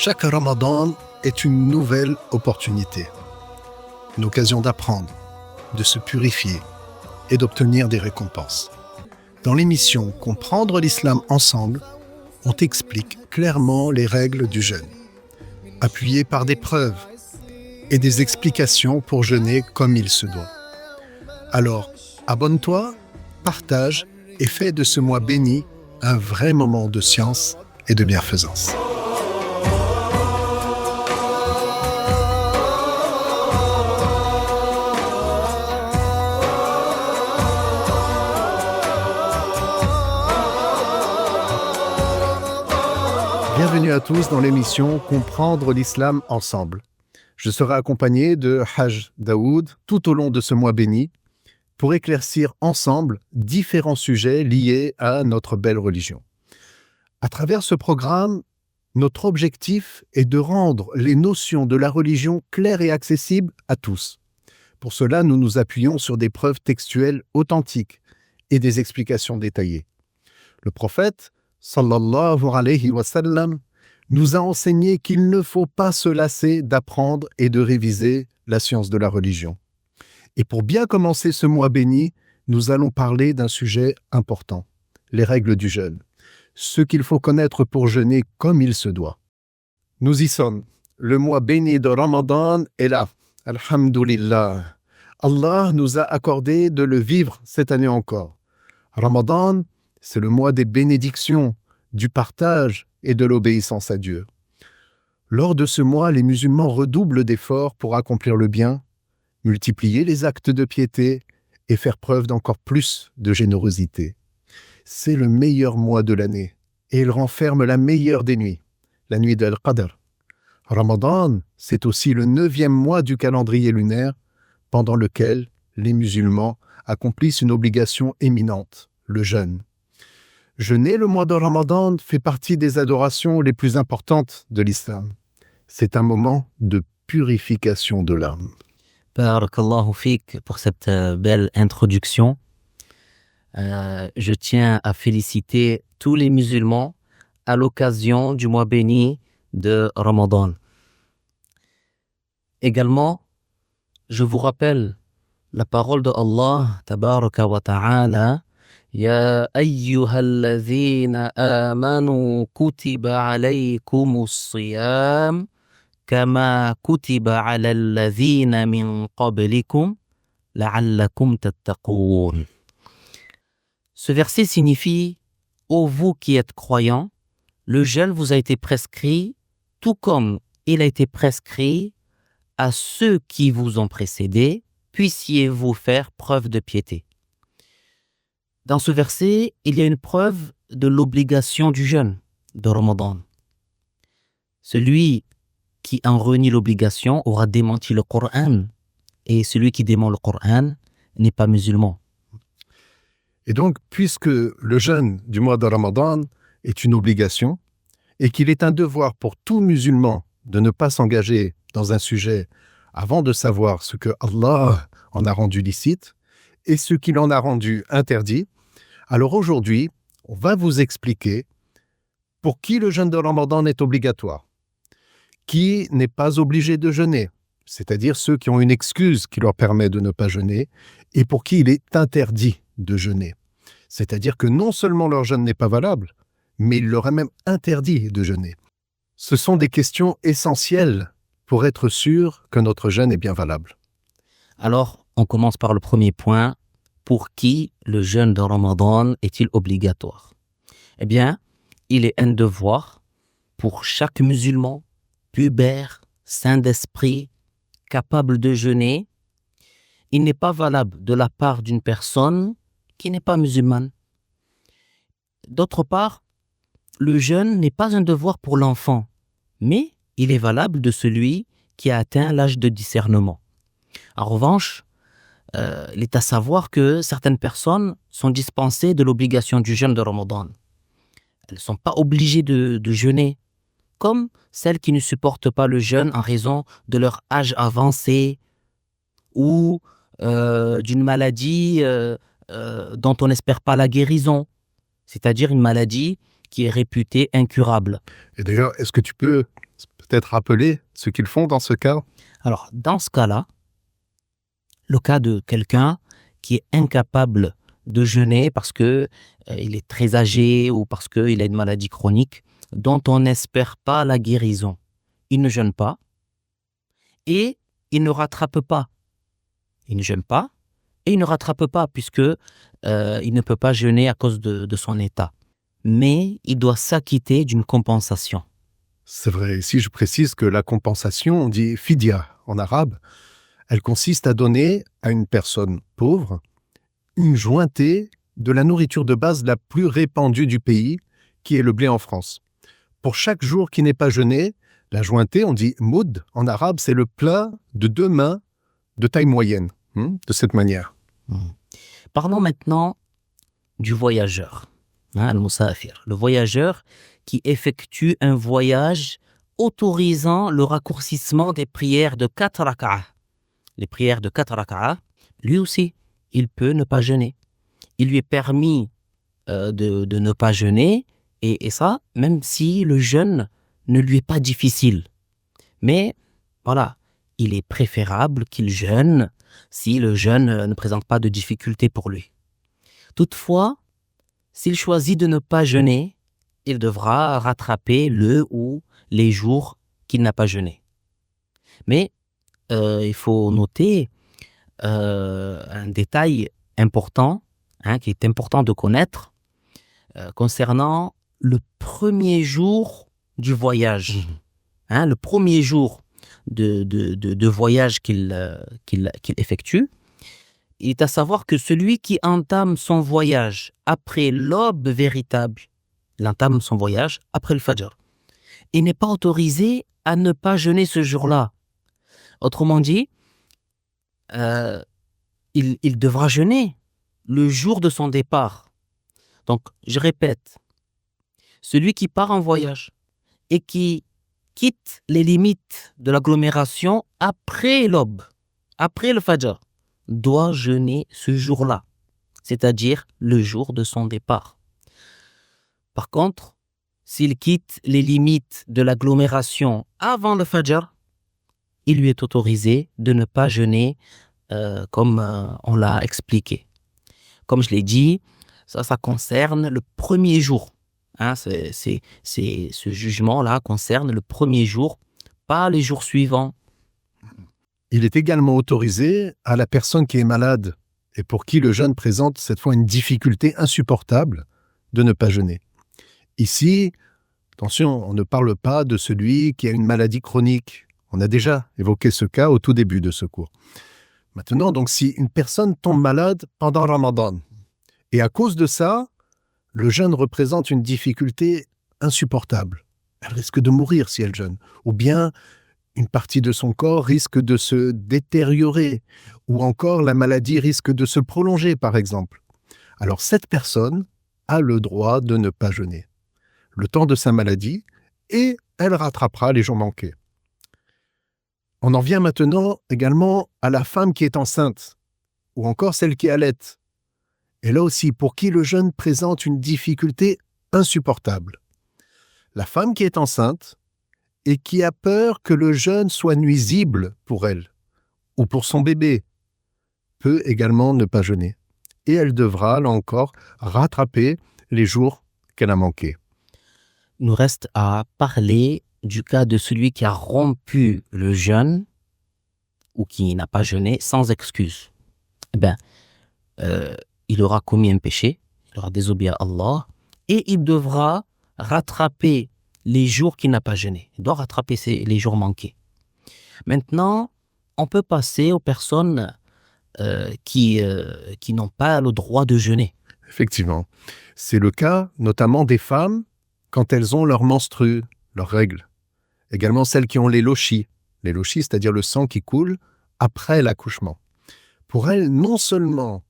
Chaque Ramadan est une nouvelle opportunité, une occasion d'apprendre, de se purifier et d'obtenir des récompenses. Dans l'émission Comprendre l'islam ensemble, on t'explique clairement les règles du jeûne, appuyées par des preuves et des explications pour jeûner comme il se doit. Alors, abonne-toi, partage et fais de ce mois béni un vrai moment de science et de bienfaisance. Bienvenue à tous dans l'émission Comprendre l'islam ensemble. Je serai accompagné de Haj Daoud tout au long de ce mois béni pour éclaircir ensemble différents sujets liés à notre belle religion. À travers ce programme, notre objectif est de rendre les notions de la religion claires et accessibles à tous. Pour cela, nous nous appuyons sur des preuves textuelles authentiques et des explications détaillées. Le prophète, sallallahu alayhi wa sallam, nous a enseigné qu'il ne faut pas se lasser d'apprendre et de réviser la science de la religion. Et pour bien commencer ce mois béni, nous allons parler d'un sujet important, les règles du jeûne, ce qu'il faut connaître pour jeûner comme il se doit. Nous y sommes, le mois béni de Ramadan est là, alhamdulillah. Allah nous a accordé de le vivre cette année encore. Ramadan, c'est le mois des bénédictions, du partage et de l'obéissance à Dieu. Lors de ce mois, les musulmans redoublent d'efforts pour accomplir le bien, multiplier les actes de piété et faire preuve d'encore plus de générosité. C'est le meilleur mois de l'année et il renferme la meilleure des nuits, la nuit d'Al-Qadr. Ramadan, c'est aussi le 9e mois du calendrier lunaire pendant lequel les musulmans accomplissent une obligation éminente, le jeûne. Jeûner le mois de Ramadan fait partie des adorations les plus importantes de l'islam. C'est un moment de purification de l'âme. Barakallahu fik pour cette belle introduction. Je tiens à féliciter tous les musulmans à l'occasion du mois béni de Ramadan. Également, je vous rappelle la parole de Allah, tabaraka wa ta'ala, يا أيها الذين آمنوا كتب عليكم الصيام كما كتب على الذين من قبلكم لعلكم تتقون. Ce verset signifie ô vous qui êtes croyants, le jeûne vous a été prescrit tout comme il a été prescrit à ceux qui vous ont précédés, puissiez-vous faire preuve de piété. Dans ce verset, il y a une preuve de l'obligation du jeûne de Ramadan. Celui qui en renie l'obligation aura démenti le Coran, et celui qui dément le Coran n'est pas musulman. Et donc, puisque le jeûne du mois de Ramadan est une obligation, et qu'il est un devoir pour tout musulman de ne pas s'engager dans un sujet avant de savoir ce que Allah en a rendu licite et ce qu'il en a rendu interdit, alors aujourd'hui, on va vous expliquer pour qui le jeûne de Ramadan est obligatoire, qui n'est pas obligé de jeûner, c'est-à-dire ceux qui ont une excuse qui leur permet de ne pas jeûner, et pour qui il est interdit de jeûner. C'est-à-dire que non seulement leur jeûne n'est pas valable, mais il leur est même interdit de jeûner. Ce sont des questions essentielles pour être sûr que notre jeûne est bien valable. Alors, on commence par le premier point. Pour qui le jeûne de Ramadan est-il obligatoire? Eh bien, il est un devoir pour chaque musulman, pubère, saint d'esprit, capable de jeûner. Il n'est pas valable de la part d'une personne qui n'est pas musulmane. D'autre part, le jeûne n'est pas un devoir pour l'enfant, mais il est valable de celui qui a atteint l'âge de discernement. En revanche, il est à savoir que certaines personnes sont dispensées de l'obligation du jeûne de Ramadan. Elles ne sont pas obligées de jeûner, comme celles qui ne supportent pas le jeûne en raison de leur âge avancé ou d'une maladie dont on n'espère pas la guérison, c'est-à-dire une maladie qui est réputée incurable. Et d'ailleurs, est-ce que tu peux Peut-être rappeler ce qu'ils font dans ce cas. Alors, dans ce cas-là, le cas de quelqu'un qui est incapable de jeûner parce que il est très âgé ou parce qu'il a une maladie chronique dont on n'espère pas la guérison. Il ne jeûne pas et il ne rattrape pas. Il ne jeûne pas et il ne rattrape pas puisque il ne peut pas jeûner à cause de son état. Mais il doit s'acquitter d'une compensation. C'est vrai, ici je précise que la compensation, on dit fidya en arabe, elle consiste à donner à une personne pauvre une jointée de la nourriture de base la plus répandue du pays, qui est le blé en France. Pour chaque jour qui n'est pas jeûné, la jointée, on dit moud en arabe, c'est le plat de 2 mains de taille moyenne, de cette manière. Parlons maintenant du voyageur, al-musafir, le voyageur qui effectue un voyage autorisant le raccourcissement des prières de 4 raka'ah. Les prières de 4 raka'ah, lui aussi, il peut ne pas jeûner. Il lui est permis de ne pas jeûner, et ça, même si le jeûne ne lui est pas difficile. Mais voilà, il est préférable qu'il jeûne si le jeûne ne présente pas de difficulté pour lui. Toutefois, s'il choisit de ne pas jeûner, il devra rattraper le ou les jours qu'il n'a pas jeûné. Mais il faut noter un détail important, qui est important de connaître, concernant le premier jour du voyage. Le premier jour de voyage qu'il effectue, il est à savoir que celui qui entame son voyage après l'aube véritable, il entame son voyage après le Fajr, il n'est pas autorisé à ne pas jeûner ce jour-là. Autrement dit, il devra jeûner le jour de son départ. Donc, je répète, celui qui part en voyage et qui quitte les limites de l'agglomération après l'aube, après le Fajr, doit jeûner ce jour-là, c'est-à-dire le jour de son départ. Par contre, s'il quitte les limites de l'agglomération avant le Fajr, il lui est autorisé de ne pas jeûner comme on l'a expliqué. Comme je l'ai dit, ça concerne le premier jour. Ce jugement-là concerne le premier jour, pas les jours suivants. Il est également autorisé à la personne qui est malade et pour qui le jeûne présente cette fois une difficulté insupportable de ne pas jeûner. Ici, attention, on ne parle pas de celui qui a une maladie chronique. On a déjà évoqué ce cas au tout début de ce cours. Maintenant, donc, si une personne tombe malade pendant Ramadan, et à cause de ça, le jeûne représente une difficulté insupportable. Elle risque de mourir si elle jeûne. Ou bien, une partie de son corps risque de se détériorer. Ou encore, la maladie risque de se prolonger, par exemple. Alors, cette personne a le droit de ne pas jeûner le temps de sa maladie et elle rattrapera les jours manqués. On en vient maintenant également à la femme qui est enceinte ou encore celle qui allaite. Et là aussi, pour qui le jeûne présente une difficulté insupportable. La femme qui est enceinte et qui a peur que le jeûne soit nuisible pour elle ou pour son bébé peut également ne pas jeûner. Et elle devra, là encore, rattraper les jours qu'elle a manqués. Il nous reste à parler du cas de celui qui a rompu le jeûne ou qui n'a pas jeûné sans excuse. Il aura commis un péché, il aura désobéi à Allah et il devra rattraper les jours qu'il n'a pas jeûné. Il doit rattraper les jours manqués. Maintenant, on peut passer aux personnes qui n'ont pas le droit de jeûner. Effectivement. C'est le cas notamment des femmes quand elles ont leurs menstrues, leurs règles. Également celles qui ont les lochis. Les lochis, c'est-à-dire le sang qui coule après l'accouchement. Pour elles, non seulement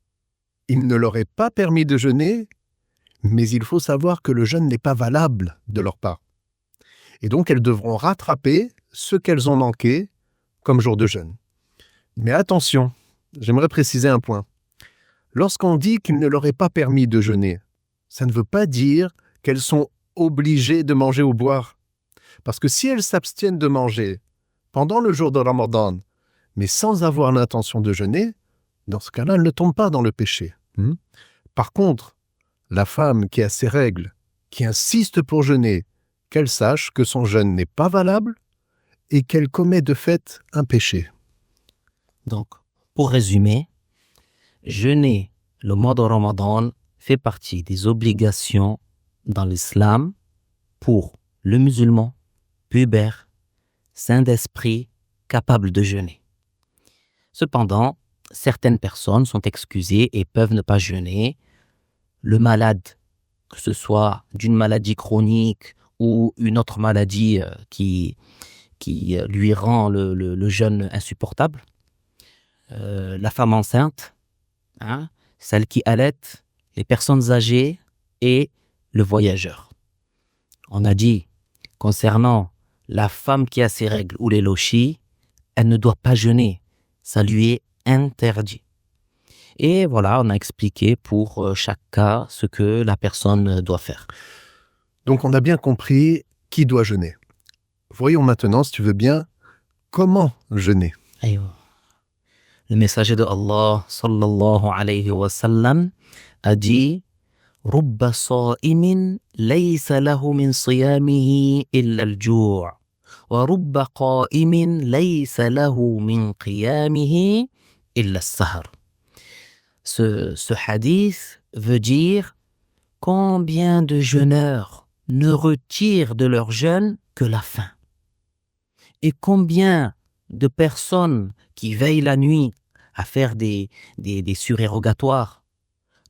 il ne leur est pas permis de jeûner, mais il faut savoir que le jeûne n'est pas valable de leur part. Et donc, elles devront rattraper ce qu'elles ont manqué comme jour de jeûne. Mais attention, j'aimerais préciser un point. Lorsqu'on dit qu'il ne leur est pas permis de jeûner, ça ne veut pas dire qu'elles sont obligées de manger ou boire. Parce que si elles s'abstiennent de manger pendant le jour de Ramadan, mais sans avoir l'intention de jeûner, dans ce cas-là, elles ne tombent pas dans le péché. Par contre, la femme qui a ses règles, qui insiste pour jeûner, qu'elle sache que son jeûne n'est pas valable et qu'elle commet de fait un péché. Donc, pour résumer, jeûner le mois de Ramadan fait partie des obligations dans l'islam pour le musulman pubère, saint d'esprit, capable de jeûner. Cependant, certaines personnes sont excusées et peuvent ne pas jeûner. Le malade, que ce soit d'une maladie chronique ou une autre maladie qui lui rend le jeûne insupportable. La femme enceinte, celle qui allaite, les personnes âgées et le voyageur. On a dit, concernant la femme qui a ses règles ou les lochis, elle ne doit pas jeûner. Ça lui est interdit. Et voilà, on a expliqué pour chaque cas ce que la personne doit faire. Donc on a bien compris qui doit jeûner. Voyons maintenant, si tu veux bien, comment jeûner. Le messager de Allah, sallallahu alayhi wa sallam, a dit رب صائم ليس له من صيامه إلا الجوع ورب قائم ليس له من قيامه إلا السهر. Ce hadith veut dire combien de jeûneurs ne retirent de leur jeûne que la faim. Et combien de personnes qui veillent la nuit à faire des surérogatoires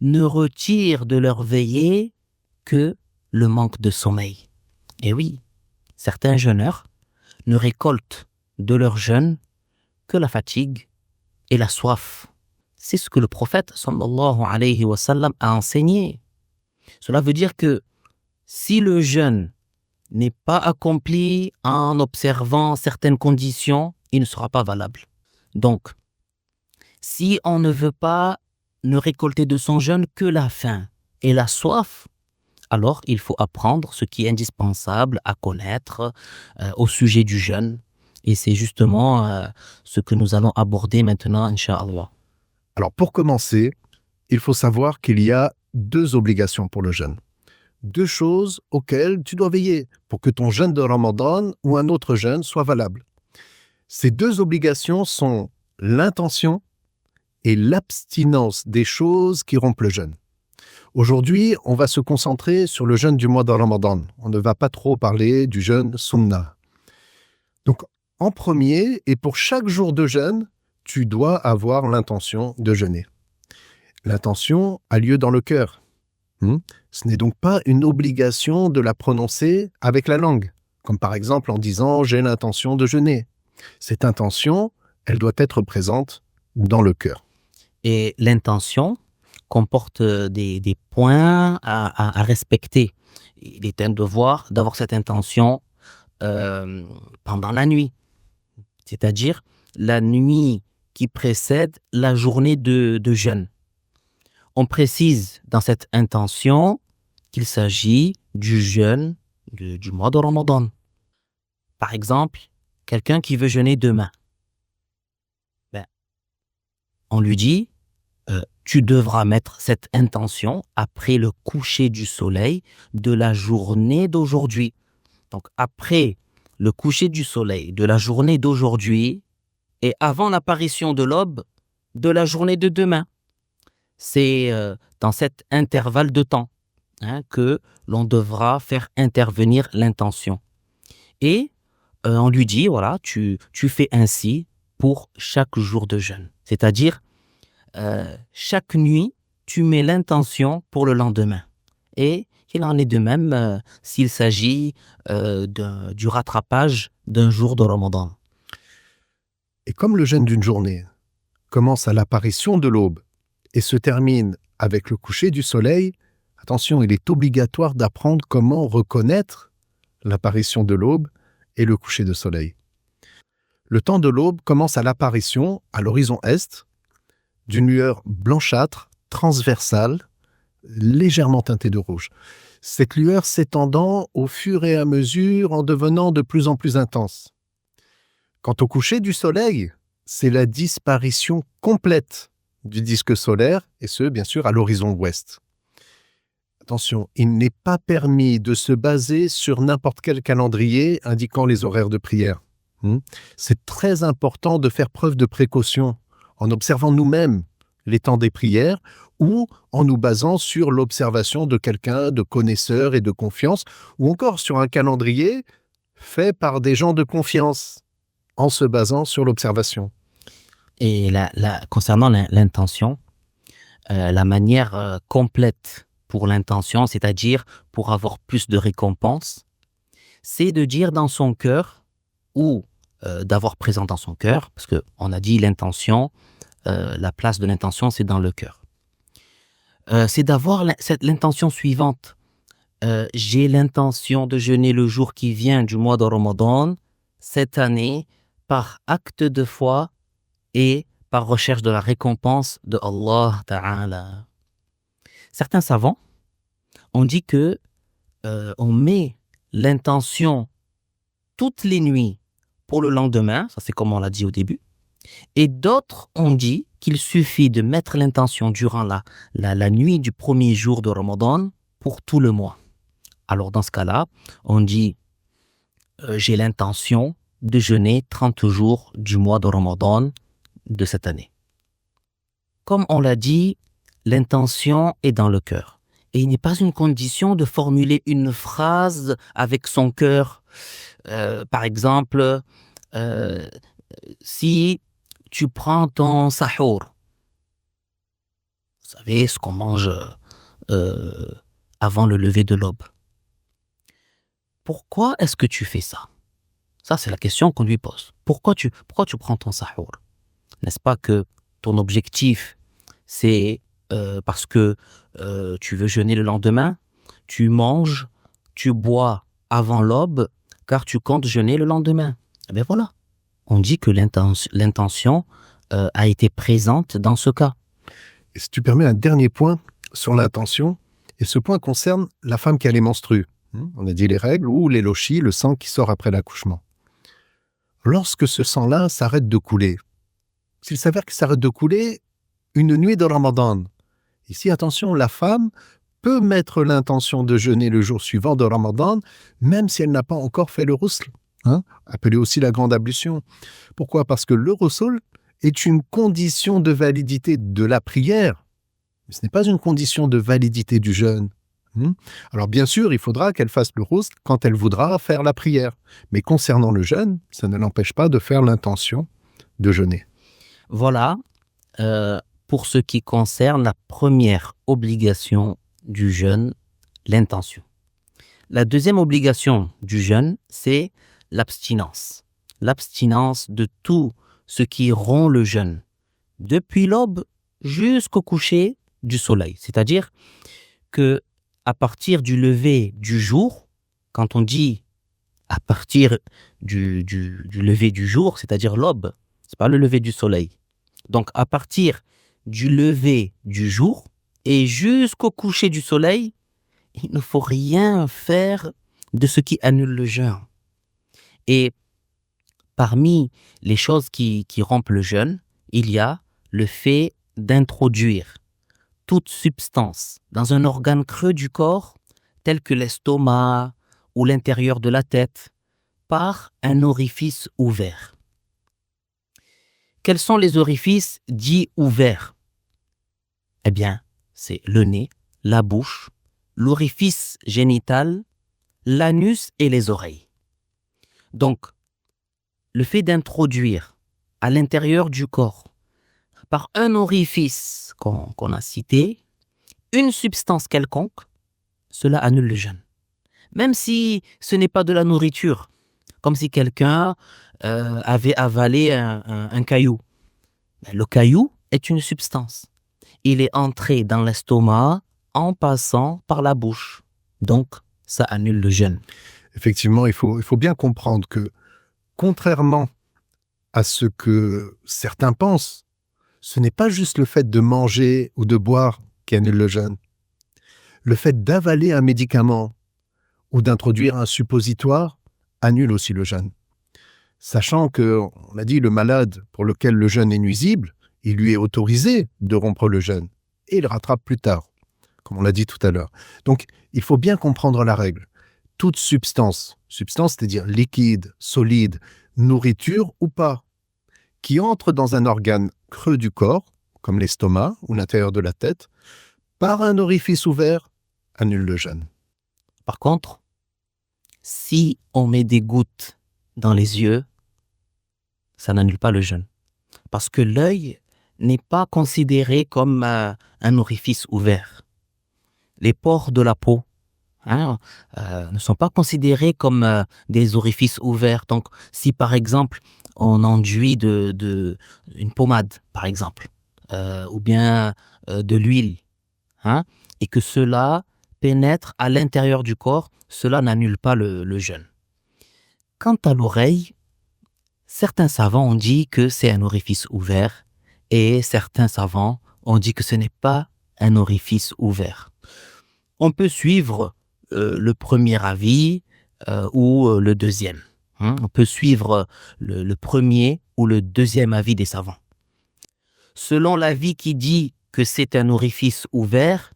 ne retirent de leur veillée que le manque de sommeil. Et oui, certains jeûneurs ne récoltent de leur jeûne que la fatigue et la soif. C'est ce que le prophète sallallahu alayhi wa sallam a enseigné. Cela veut dire que si le jeûne n'est pas accompli en observant certaines conditions, il ne sera pas valable. Donc, si on ne veut pas ne récolter de son jeûne que la faim et la soif, alors il faut apprendre ce qui est indispensable à connaître au sujet du jeûne. Et c'est justement ce que nous allons aborder maintenant, Inch'Allah. Alors pour commencer, il faut savoir qu'il y a 2 obligations pour le jeûne. 2 choses auxquelles tu dois veiller pour que ton jeûne de Ramadan ou un autre jeûne soit valable. Ces 2 obligations sont l'intention et l'abstinence des choses qui rompent le jeûne. Aujourd'hui, on va se concentrer sur le jeûne du mois de Ramadan. On ne va pas trop parler du jeûne sunnah. Donc, en premier, et pour chaque jour de jeûne, tu dois avoir l'intention de jeûner. L'intention a lieu dans le cœur. Ce n'est donc pas une obligation de la prononcer avec la langue, comme par exemple en disant « j'ai l'intention de jeûner ». Cette intention, elle doit être présente dans le cœur. Et l'intention comporte des points à respecter. Il est un devoir d'avoir cette intention pendant la nuit, c'est-à-dire la nuit qui précède la journée de jeûne. On précise dans cette intention qu'il s'agit du jeûne du mois de Ramadan. Par exemple, quelqu'un qui veut jeûner demain, on lui dit tu devras mettre cette intention après le coucher du soleil de la journée d'aujourd'hui. Donc après le coucher du soleil de la journée d'aujourd'hui et avant l'apparition de l'aube de la journée de demain. C'est dans cet intervalle de temps que l'on devra faire intervenir l'intention. Et on lui dit, voilà, tu fais ainsi pour chaque jour de jeûne. C'est-à-dire, chaque nuit, tu mets l'intention pour le lendemain. Et il en est de même s'il s'agit du rattrapage d'un jour de Ramadan. Et comme le jeûne d'une journée commence à l'apparition de l'aube et se termine avec le coucher du soleil, attention, il est obligatoire d'apprendre comment reconnaître l'apparition de l'aube et le coucher de soleil. Le temps de l'aube commence à l'apparition, à l'horizon est, d'une lueur blanchâtre, transversale, légèrement teintée de rouge. cette lueur s'étendant au fur et à mesure en devenant de plus en plus intense. Quant au coucher du soleil, c'est la disparition complète du disque solaire, et ce, bien sûr, à l'horizon ouest. Attention, il n'est pas permis de se baser sur n'importe quel calendrier indiquant les horaires de prière. C'est très important de faire preuve de précaution en observant nous-mêmes les temps des prières ou en nous basant sur l'observation de quelqu'un de connaisseur et de confiance, ou encore sur un calendrier fait par des gens de confiance en se basant sur l'observation. Et concernant l'intention, la manière complète pour l'intention, c'est-à-dire pour avoir plus de récompense, c'est de dire dans son cœur ou d'avoir présent dans son cœur, parce qu'on a dit l'intention, la place de l'intention, c'est dans le cœur. C'est d'avoir l'intention suivante. J'ai l'intention de jeûner le jour qui vient du mois de Ramadan cette année par acte de foi et par recherche de la récompense de Allah Ta'ala. Certains savants ont dit que on met l'intention toutes les nuits pour le lendemain, ça c'est comme on l'a dit au début, et d'autres ont dit qu'il suffit de mettre l'intention durant la nuit du premier jour de Ramadan pour tout le mois. Alors dans ce cas-là, on dit j'ai l'intention de jeûner 30 jours du mois de Ramadan de cette année. Comme on l'a dit, l'intention est dans le cœur. Et il n'est pas une condition de formuler une phrase avec son cœur. Par exemple, si tu prends ton sahour, vous savez ce qu'on mange avant le lever de l'aube. Pourquoi est-ce que tu fais ça? Ça, c'est la question qu'on lui pose. Pourquoi tu prends ton sahour? N'est-ce pas que ton objectif, c'est parce que tu veux jeûner le lendemain, tu manges, tu bois avant l'aube, car tu comptes jeûner le lendemain. Eh bien voilà, on dit que l'intention a été présente dans ce cas. Et si tu permets un dernier point sur l'intention, et ce point concerne la femme qui a les menstrues. On a dit les règles ou les lochis, le sang qui sort après l'accouchement. Lorsque ce sang-là s'arrête de couler, s'il s'avère qu'il s'arrête de couler une nuit de Ramadan, ici attention, la femme peut mettre l'intention de jeûner le jour suivant de Ramadan, même si elle n'a pas encore fait le ghusl, appelé aussi la grande ablution. Pourquoi? Parce que le ghusl est une condition de validité de la prière, mais ce n'est pas une condition de validité du jeûne. Alors bien sûr, il faudra qu'elle fasse le ghusl quand elle voudra faire la prière, mais concernant le jeûne, ça ne l'empêche pas de faire l'intention de jeûner. Voilà, pour ce qui concerne la première obligation du jeûne, l'intention. La deuxième obligation du jeûne, c'est l'abstinence. L'abstinence de tout ce qui rompt le jeûne, depuis l'aube jusqu'au coucher du soleil. C'est-à-dire que à partir du lever du jour, quand on dit à partir du lever du jour, c'est-à-dire l'aube, c'est pas le lever du soleil. Donc à partir du lever du jour et jusqu'au coucher du soleil, il ne faut rien faire de ce qui annule le jeûne. Et parmi les choses qui rompent le jeûne, il y a le fait d'introduire toute substance dans un organe creux du corps, tel que l'estomac ou l'intérieur de la tête, par un orifice ouvert. Quels sont les orifices dits ouverts? Eh bien, c'est le nez, la bouche, l'orifice génital, l'anus et les oreilles. Donc, le fait d'introduire à l'intérieur du corps, par un orifice qu'on a cité, une substance quelconque, cela annule le jeûne. Même si ce n'est pas de la nourriture, comme si quelqu'un avait avalé un caillou. Le caillou est une substance. Il est entré dans l'estomac en passant par la bouche. Donc, ça annule le jeûne. Effectivement, il faut bien comprendre que, contrairement à ce que certains pensent, ce n'est pas juste le fait de manger ou de boire qui annule le jeûne. le fait d'avaler un médicament ou d'introduire un suppositoire annule aussi le jeûne. Sachant que, on a dit, le malade pour lequel le jeûne est nuisible, il lui est autorisé de rompre le jeûne et il rattrape plus tard, comme on l'a dit tout à l'heure. Donc, il faut bien comprendre la règle. Toute substance, c'est-à-dire liquide, solide, nourriture ou pas, qui entre dans un organe creux du corps, comme l'estomac ou l'intérieur de la tête, par un orifice ouvert, annule le jeûne. Par contre, si on met des gouttes dans les yeux, ça n'annule pas le jeûne. Parce que l'œil n'est pas considéré comme un orifice ouvert. Les pores de la peau ne sont pas considérés comme des orifices ouverts. Donc, si par exemple, on enduit une pommade, par exemple, ou bien de l'huile, et que cela pénètre à l'intérieur du corps, cela n'annule pas le jeûne. Quant à l'oreille, certains savants ont dit que c'est un orifice ouvert et certains savants ont dit que ce n'est pas un orifice ouvert. On peut suivre le premier avis ou le deuxième. On peut suivre le premier ou le deuxième avis des savants. Selon l'avis qui dit que c'est un orifice ouvert,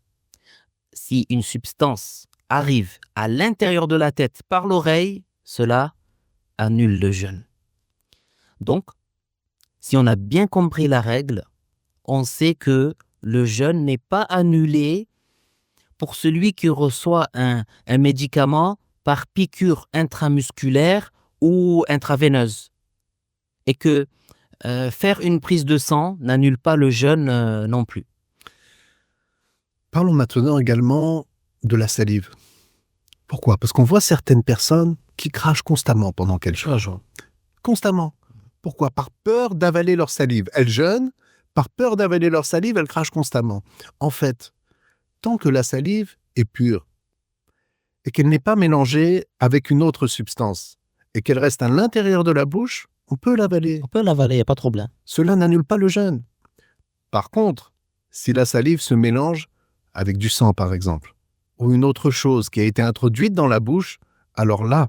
si une substance arrive à l'intérieur de la tête par l'oreille, cela annule le jeûne. Donc, si on a bien compris la règle, on sait que le jeûne n'est pas annulé pour celui qui reçoit un médicament par piqûre intramusculaire ou intraveineuse. Et que faire une prise de sang n'annule pas le jeûne non plus. Parlons maintenant également de la salive. Pourquoi ? Parce qu'on voit certaines personnes qui crachent constamment pendant qu'elles jeûnent. Constamment. Pourquoi ? Par peur d'avaler leur salive. Elles jeûnent, par peur d'avaler leur salive, elles crachent constamment. En fait, tant que la salive est pure et qu'elle n'est pas mélangée avec une autre substance et qu'elle reste à l'intérieur de la bouche, on peut l'avaler. On peut l'avaler, il n'y a pas de problème. Cela n'annule pas le jeûne. Par contre, si la salive se mélange avec du sang, par exemple, ou une autre chose qui a été introduite dans la bouche, alors là,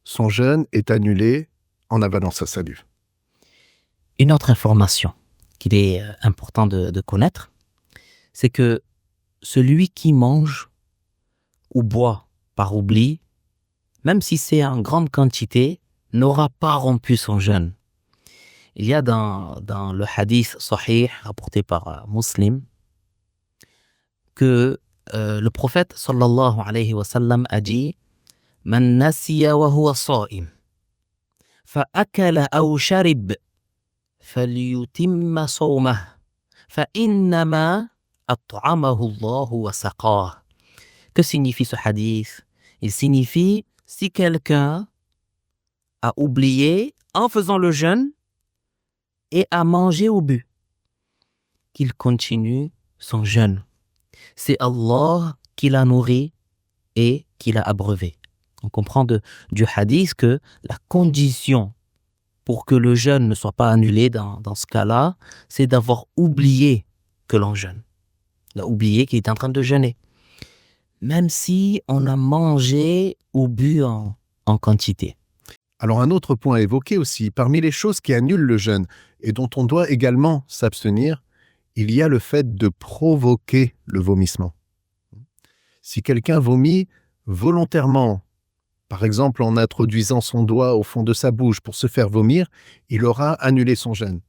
son jeûne est annulé en avalant sa salive. Une autre information qu'il est important de connaître, c'est que celui qui mange ou boit par oubli, même si c'est en grande quantité, n'aura pas rompu son jeûne. Il y a dans le hadith sahih rapporté par Muslim que le prophète sallallahu alayhi wa sallam a dit Man nasiya wa huwa sa'im fa akala aw sharib falyutimma sawmah fa innama at'amahu Allah wa saqah. Que signifie ce hadith? Il signifie si quelqu'un a oublié en faisant le jeûne et a mangé au but, qu'il continue son jeûne. C'est Allah qui l'a nourri et qui l'a abreuvé. On comprend du hadith que la condition pour que le jeûne ne soit pas annulé dans ce cas-là, c'est d'avoir oublié que l'on jeûne. On a oublié qu'il est en train de jeûner. Même si on a mangé ou bu en quantité. Alors un autre point à évoquer aussi, parmi les choses qui annulent le jeûne et dont on doit également s'abstenir, il y a le fait de provoquer le vomissement. Si quelqu'un vomit volontairement, par exemple en introduisant son doigt au fond de sa bouche pour se faire vomir, il aura annulé son jeûne.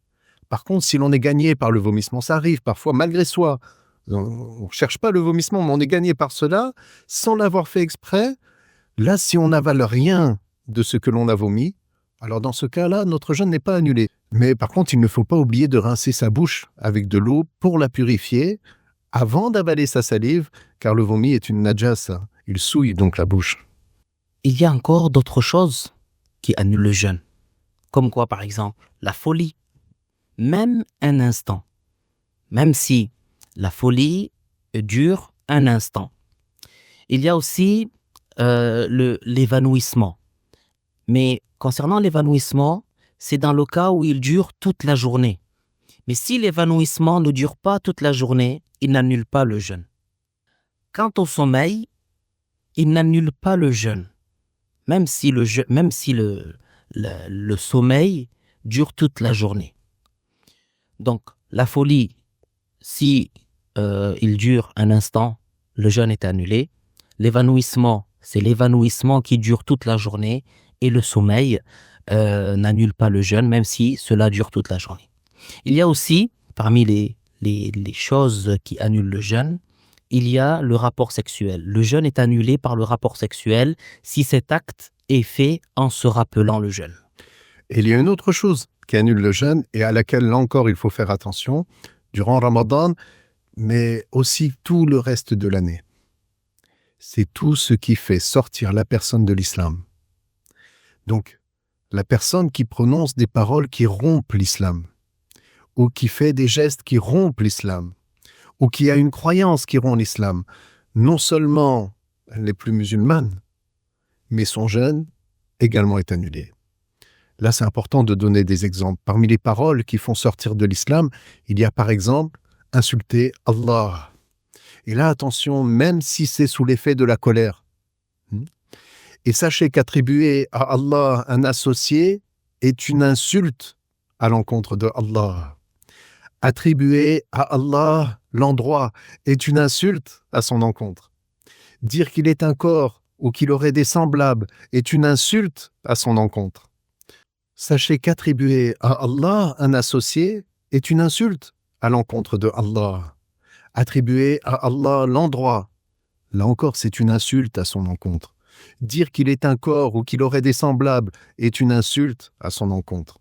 Par contre, si l'on est gagné par le vomissement, ça arrive parfois malgré soi. On ne cherche pas le vomissement, mais on est gagné par cela, sans l'avoir fait exprès. Là, si on n'avale rien de ce que l'on a vomi, alors dans ce cas-là, notre jeûne n'est pas annulé. Mais par contre, il ne faut pas oublier de rincer sa bouche avec de l'eau pour la purifier avant d'avaler sa salive, car le vomi est une najasa. Il souille donc la bouche. Il y a encore d'autres choses qui annulent le jeûne. Comme quoi, par exemple, la folie. Même un instant. Même si la folie dure un instant. Il y a aussi l'évanouissement. Mais concernant l'évanouissement, c'est dans le cas où il dure toute la journée. Mais si l'évanouissement ne dure pas toute la journée, il n'annule pas le jeûne. Quant au sommeil, il n'annule pas le jeûne, même si le sommeil dure toute la journée. Donc, la folie, si il dure un instant, le jeûne est annulé. L'évanouissement, c'est l'évanouissement qui dure toute la journée, et le sommeil n'annule pas le jeûne, même si cela dure toute la journée. Il y a aussi, parmi les choses qui annulent le jeûne, il y a le rapport sexuel. Le jeûne est annulé par le rapport sexuel si cet acte est fait en se rappelant le jeûne. Et il y a une autre chose qui annule le jeûne et à laquelle, là encore, il faut faire attention durant Ramadan, mais aussi tout le reste de l'année. C'est tout ce qui fait sortir la personne de l'islam. Donc, la personne qui prononce des paroles qui rompent l'islam, ou qui fait des gestes qui rompent l'islam, ou qui a une croyance qui rompt l'islam, non seulement elle n'est plus musulmane, mais son jeûne également est annulé. Là, c'est important de donner des exemples. Parmi les paroles qui font sortir de l'islam, il y a par exemple insulter Allah. Et là, attention, même si c'est sous l'effet de la colère. Et sachez qu'attribuer à Allah un associé est une insulte à l'encontre de Allah. Attribuer à Allah l'endroit est une insulte à son encontre. Dire qu'il est un corps ou qu'il aurait des semblables est une insulte à son encontre. Sachez qu'attribuer à Allah un associé est une insulte à l'encontre de Allah. Attribuer à Allah l'endroit, là encore, c'est une insulte à son encontre. Dire qu'il est un corps ou qu'il aurait des semblables est une insulte à son encontre.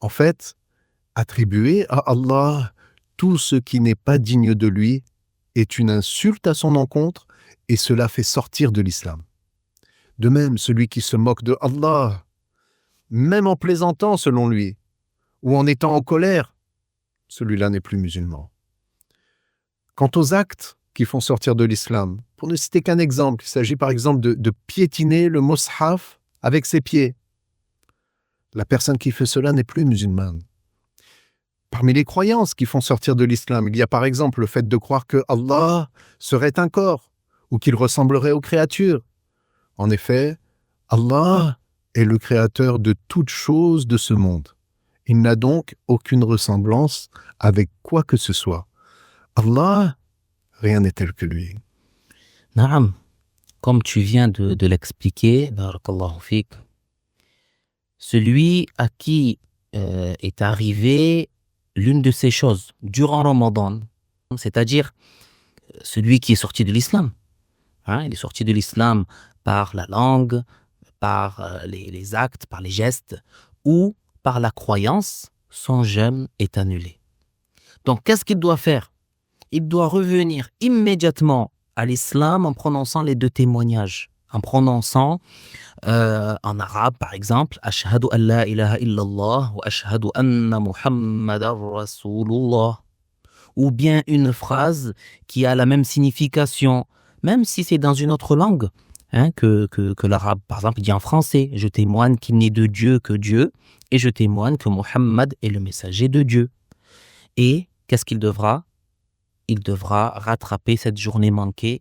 En fait, attribuer à Allah tout ce qui n'est pas digne de lui est une insulte à son encontre et cela fait sortir de l'islam. De même, celui qui se moque de Allah, même en plaisantant selon lui, ou en étant en colère, celui-là n'est plus musulman. Quant aux actes qui font sortir de l'islam, pour ne citer qu'un exemple, il s'agit par exemple de piétiner le mushaf avec ses pieds. La personne qui fait cela n'est plus musulmane. Parmi les croyances qui font sortir de l'islam, il y a par exemple le fait de croire que Allah serait un corps ou qu'il ressemblerait aux créatures. En effet, Allah est le créateur de toutes choses de ce monde. Il n'a donc aucune ressemblance avec quoi que ce soit. Allah, rien n'est tel que lui. Naam, comme tu viens de l'expliquer, barakallahu fik, celui à qui est arrivée l'une de ces choses durant Ramadan, c'est-à-dire celui qui est sorti de l'islam. Il est sorti de l'islam par la langue, par les actes, par les gestes, ou par la croyance, son jeûne est annulé. Donc, qu'est-ce qu'il doit faire? Il doit revenir immédiatement à l'islam en prononçant les deux témoignages. En prononçant en arabe, par exemple, Ashhadu an la ilaha illallah wa ashhadu anna Muhammadar Rasulullah. Ou bien une phrase qui a la même signification, même si c'est dans une autre langue que l'arabe. Par exemple, il dit en français, je témoigne qu'il n'est de Dieu que Dieu, et je témoigne que Muhammad est le messager de Dieu. Et qu'est-ce qu'il devra? Il devra rattraper cette journée manquée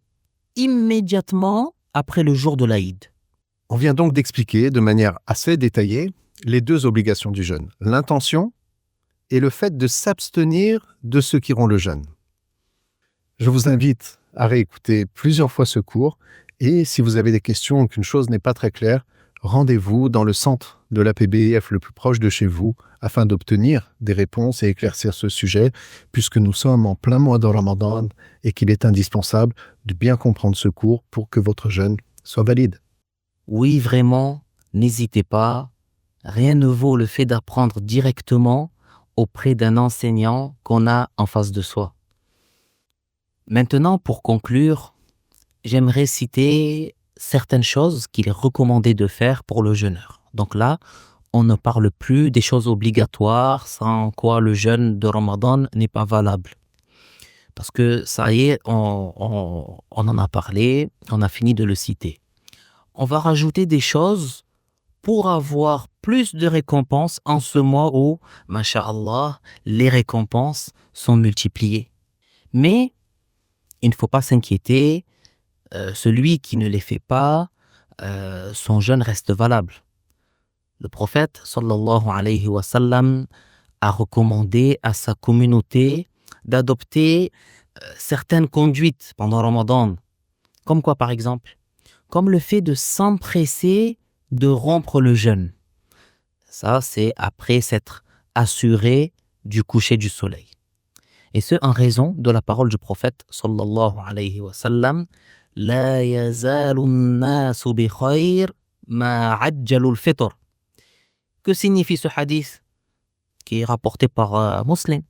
immédiatement après le jour de l'Aïd. On vient donc d'expliquer de manière assez détaillée les deux obligations du jeûne, l'intention et le fait de s'abstenir de ce qui rompt le jeûne. Je vous invite à réécouter plusieurs fois ce cours et si vous avez des questions ou qu'une chose n'est pas très claire, rendez-vous dans le centre de l'APBIF le plus proche de chez vous afin d'obtenir des réponses et éclaircir ce sujet puisque nous sommes en plein mois de Ramadan et qu'il est indispensable de bien comprendre ce cours pour que votre jeûne soit valide. Oui, vraiment, n'hésitez pas. Rien ne vaut le fait d'apprendre directement auprès d'un enseignant qu'on a en face de soi. Maintenant, pour conclure, j'aimerais citer certaines choses qu'il est recommandé de faire pour le jeûneur. Donc là, on ne parle plus des choses obligatoires sans quoi le jeûne de Ramadan n'est pas valable. Parce que ça y est, on en a parlé, on a fini de le citer. On va rajouter des choses pour avoir plus de récompenses en ce mois où, masha'Allah, les récompenses sont multipliées. Mais il ne faut pas s'inquiéter, celui qui ne les fait pas, son jeûne reste valable. Le prophète sallallahu alayhi wa sallam a recommandé à sa communauté d'adopter certaines conduites pendant Ramadan. Comme quoi, par exemple? Comme le fait de s'empresser de rompre le jeûne. Ça, c'est après s'être assuré du coucher du soleil. Et ce, en raison de la parole du prophète sallallahu alayhi wa sallam, La yazalu an-nasu bi khayr ma ajjalu al-fitr. Que signifie ce hadith qui est rapporté par Muslim?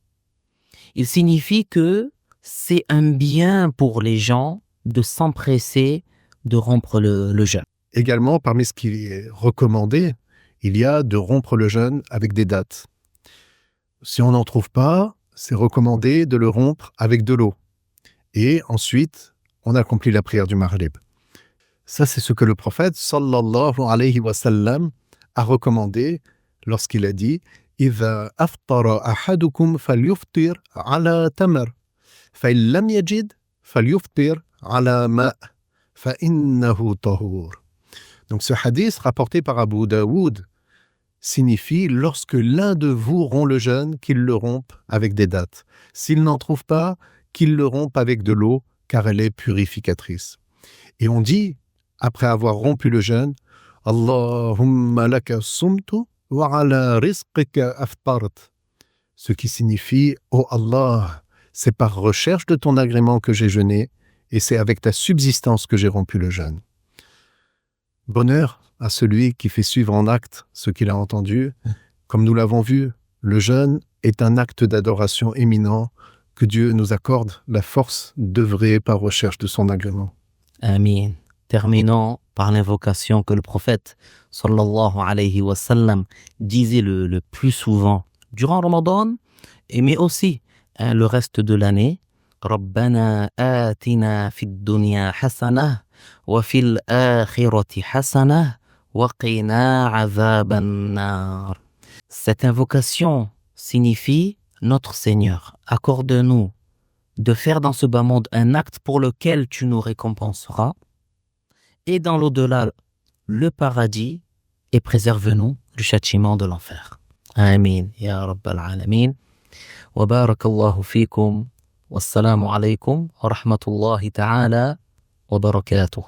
Il signifie que c'est un bien pour les gens de s'empresser de rompre le jeûne. Également, parmi ce qui est recommandé, il y a de rompre le jeûne avec des dates. Si on n'en trouve pas, c'est recommandé de le rompre avec de l'eau. Et ensuite, on accomplit la prière du Maghrib. Ça, c'est ce que le prophète, sallallahu alayhi wa sallam, a recommandé lorsqu'il a dit « إِذَا أَفْطَرَ أَحَدُكُمْ فَلْيُفْطِرْ عَلَى تَمْرٍ فَإِنْ لَمْ يَجِدْ فَلْيُفْطِرْ عَلى مَاءٍ فَإِنَّهُ طَهُورٌ » Donc ce hadith rapporté par Abu Daoud signifie lorsque l'un de vous rompt le jeûne, qu'il le rompe avec des dattes. S'il n'en trouve pas, qu'il le rompe avec de l'eau, car elle est purificatrice. Et on dit, après avoir rompu le jeûne, Allahumma laka sumtu wa ala rizqika aftart. Ce qui signifie, oh Allah, c'est par recherche de ton agrément que j'ai jeûné, et c'est avec ta subsistance que j'ai rompu le jeûne. Bonheur à celui qui fait suivre en acte ce qu'il a entendu. Comme nous l'avons vu, le jeûne est un acte d'adoration éminent. Que Dieu nous accorde la force d'œuvrer par recherche de son agrément. Amin. Terminons par l'invocation que le prophète sallallahu alayhi wa sallam disait le plus souvent durant Ramadan, mais aussi le reste de l'année. Rabbana atina fid dunya hasanah wa fil akhirati hasanah wa qina azaban nar. Cette invocation signifie Notre Seigneur, accorde-nous de faire dans ce bas monde un acte pour lequel tu nous récompenseras, et dans l'au-delà, le paradis, et préserve-nous du châtiment de l'enfer. Amin. Ya Rabbal Alamin. Wa barakallahu fikum. Wassalamu alaykum wa rahmatullahi ta'ala wa barakatuh.